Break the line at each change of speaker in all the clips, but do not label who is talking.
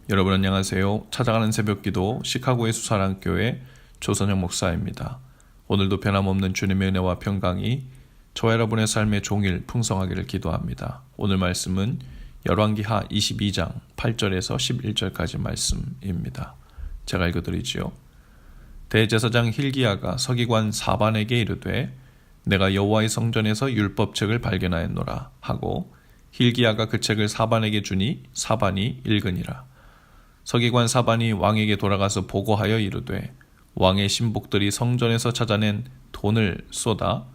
여러분 안녕하세요. 찾아가는 새벽기도 시카고의 수사랑교회 조선영 목사입니다. 오늘도 변함없는 주님의 은혜와 평강이 저와 여러분의 삶의 종일 풍성하기를 기도합니다. 오늘 말씀은 열왕기하 22장 8절에서 11절까지 말씀입니다. 제가 읽어드리지요. 대제사장 힐기야가 서기관 사반에게 이르되 내가 여호와의 성전에서 율법책을 발견하였노라 하고 힐기야가 그 책을 사반에게 주니 사반이 읽으니라. 서기관 사반이 왕에게 돌아가서 보고하여 이르되 왕의 신복들이 성전에서 찾아낸 돈을 쏟아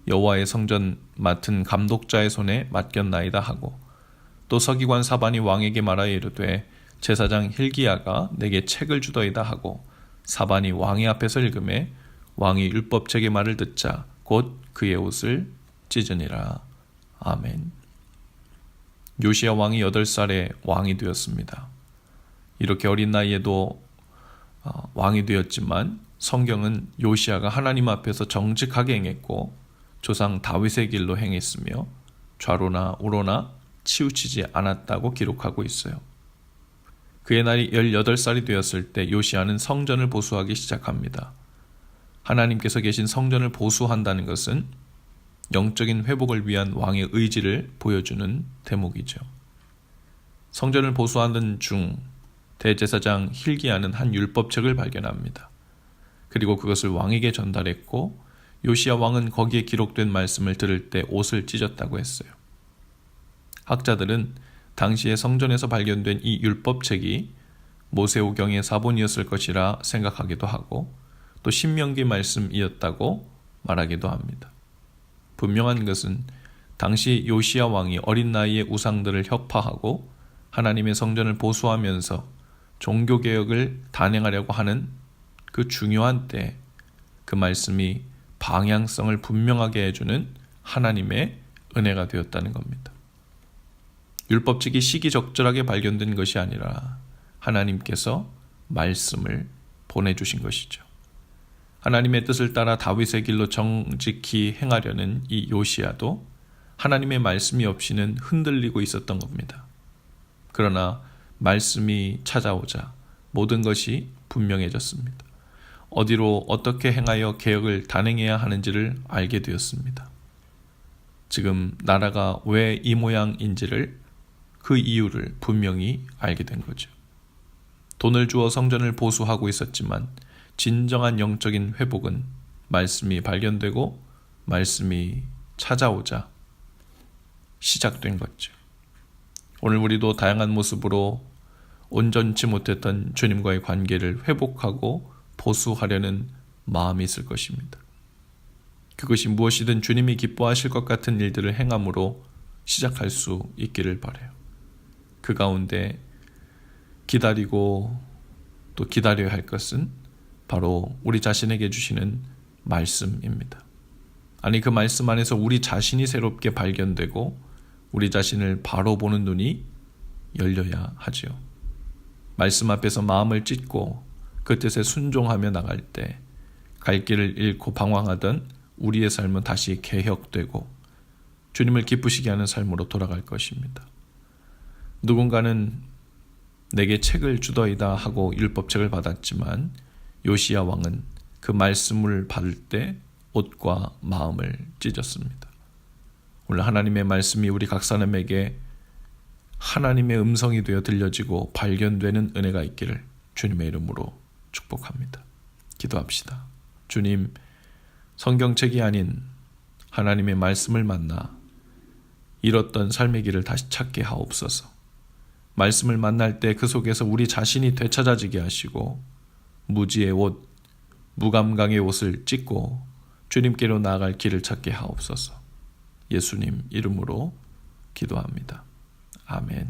여호와의 성전 맡은 감독자의 손에 맡겼나이다 하고 또 서기관 사반이 왕에게 말하여 이르되 제사장 힐기야가 내게 책을 주더이다 하고 사반이 왕의 앞에서 읽음에 왕이 율법책의 말을 듣자 곧 그의 옷을 찢으니라. 아멘. 요시야 왕이 8살에 왕이 되었습니다. 이렇게 어린 나이에도 왕이 되었지만 성경은 요시야가 하나님 앞에서 정직하게 행했고 조상 다윗의 길로 행했으며 좌로나 우로나 치우치지 않았다고 기록하고 있어요. 그의 나이 18살이 되었을 때 요시야는 성전을 보수하기 시작합니다. 하나님께서 계신 성전을 보수한다는 것은 영적인 회복을 위한 왕의 의지를 보여주는 대목이죠. 성전을 보수하는 중 대제사장 힐기야는 한 율법책을 발견합니다. 그리고 그것을 왕에게 전달했고 요시야 왕은 거기에 기록된 말씀을 들을 때 옷을 찢었다고 했어요. 학자들은 당시에 성전에서 발견된 이 율법책이 모세오경의 사본이었을 것이라 생각하기도 하고 또 신명기 말씀이었다고 말하기도 합니다. 분명한 것은 당시 요시야 왕이 어린 나이에 우상들을 혁파하고 하나님의 성전을 보수하면서 종교개혁을 단행하려고 하는 그 중요한 때 그 말씀이 방향성을 분명하게 해주는 하나님의 은혜가 되었다는 겁니다. 율법책이 시기적절하게 발견된 것이 아니라 하나님께서 말씀을 보내주신 것이죠. 하나님의 뜻을 따라 다윗의 길로 정직히 행하려는 이 요시야도 하나님의 말씀이 없이는 흔들리고 있었던 겁니다. 그러나 말씀이 찾아오자 모든 것이 분명해졌습니다. 어디로 어떻게 행하여 개혁을 단행해야 하는지를 알게 되었습니다. 지금 나라가 왜 이 모양인지를 그 이유를 분명히 알게 된 거죠. 돈을 주어 성전을 보수하고 있었지만 진정한 영적인 회복은 말씀이 발견되고 말씀이 찾아오자 시작된 거죠. 오늘 우리도 다양한 모습으로 온전치 못했던 주님과의 관계를 회복하고 보수하려는 마음이 있을 것입니다. 그것이 무엇이든 주님이 기뻐하실 것 같은 일들을 행함으로 시작할 수 있기를 바라요. 그 가운데 기다리고 또 기다려야 할 것은 바로 우리 자신에게 주시는 말씀입니다. 아니 그 말씀 안에서 우리 자신이 새롭게 발견되고 우리 자신을 바로 보는 눈이 열려야 하지요. 말씀 앞에서 마음을 찢고 그 뜻에 순종하며 나갈 때 갈 길을 잃고 방황하던 우리의 삶은 다시 개혁되고 주님을 기쁘시게 하는 삶으로 돌아갈 것입니다. 누군가는 내게 책을 주더이다 하고 율법책을 받았지만 요시야 왕은 그 말씀을 받을 때 옷과 마음을 찢었습니다. 오늘 하나님의 말씀이 우리 각 사람에게 하나님의 음성이 되어 들려지고 발견되는 은혜가 있기를 주님의 이름으로 축복합니다. 기도합시다. 주님, 성경책이 아닌 하나님의 말씀을 만나 잃었던 삶의 길을 다시 찾게 하옵소서. 말씀을 만날 때 그 속에서 우리 자신이 되찾아지게 하시고 무지의 옷, 무감각의 옷을 찢고 주님께로 나아갈 길을 찾게 하옵소서. 예수님 이름으로 기도합니다. 아멘.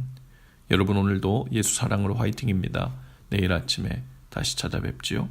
여러분 오늘도 예수 사랑으로 화이팅입니다. 내일 아침에 다시 찾아뵙지요.